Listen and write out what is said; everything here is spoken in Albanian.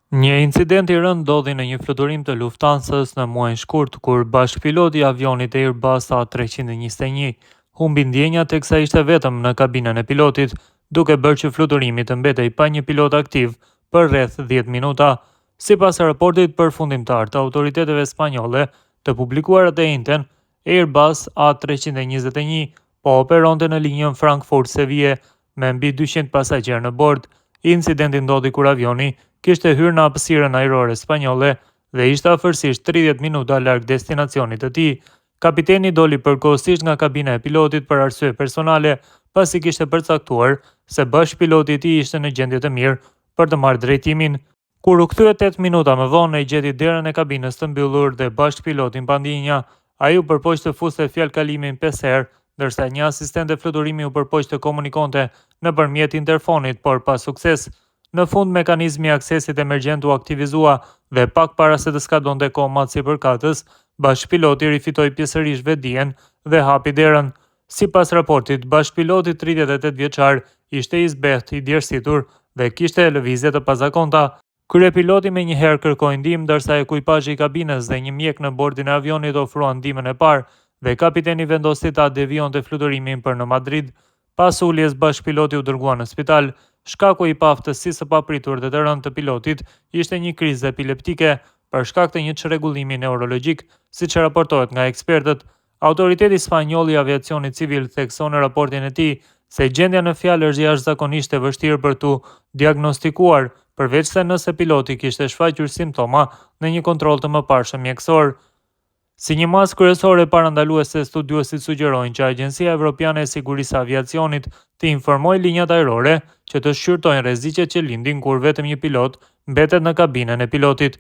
Një incident i rënd ndodhi në një fluturim të Lufthansës në muajin shkurt, kur bashkëpiloti i avionit Airbus A321 humbi ndjenjat teksa ishte vetëm në kabinën e pilotit, duke bërë që fluturimi të mbetej pa një pilot aktiv për rreth 10 minuta. Sipas raportit përfundimtar të autoriteteve spanjolle të publikuar atë njëjtën, Airbus A321 po operonte në linjën Frankfurt-Sevilla me mbi 200 pasagjerë në bord. Incidenti ndodhi kur avioni kishte hyrë në hapësirën ajrore spanjolle dhe ishte afërsisht 30 minuta larg destinacionit të tij. Kapiteni doli përkohësisht nga kabina e pilotit për arsye personale, pasi kishte përcaktuar se bashkëpiloti i tij ishte në gjendje të mirë për të marrë drejtimin. Kur u kthye 8 minuta më vonë, ai gjeti derën e kabinës të mbyllur dhe bashkëpilotin pa ndjenja. Ai u përpoq të fuste fjalkalimin 5 herë, ndërsa një asistent e fluturimi u përpoq të komunikonte nëpërmjet interfonit, por pa sukses. Në fund, mekanizmi i aksesit emergjent u aktivizua dhe pak para se të skadonte komat sipërkatës, bashkëpiloti rifitoi pjesërisht vetdijen dhe hapi derën. Sipas raportit, bashkëpiloti 38 vjeçar ishte i zbehtë, i djersitur dhe kishte lëvizje të pazakonta. Kryepiloti menjëherë kërkoi ndihmë, ndërsa ekuipazhi i kabinës dhe një mjek në bordin e avionit ofruan ndihmën e parë dhe kapiteni vendosi ta devionte fluturimin për në Madrid. Pas uljes, bashkëpiloti u dërgua në spital. Shkaku i paaftësisë së papritur dhe të rënd të pilotit ishte një krizë epileptike për shkak të një çrregullimi neurologjik, siç raportohet nga ekspertët. Autoriteti spanjoll i aviacionit civil thekson në raportin e tij se gjendja në fjalë është jashtëzakonisht e vështirë për tu diagnostikuar, përveç se nëse piloti kishte shfaqur simptoma në një kontroll të mëparshëm mjekësor. Si një masë kryesore parandaluese, studiuesit sugjerojnë që Agjencia Evropiane e Sigurisë së Aviacionit të informojë linjat ajrore që të shqyrtojnë rreziqet që lindin kur vetëm një pilot mbetet në kabinën e pilotit.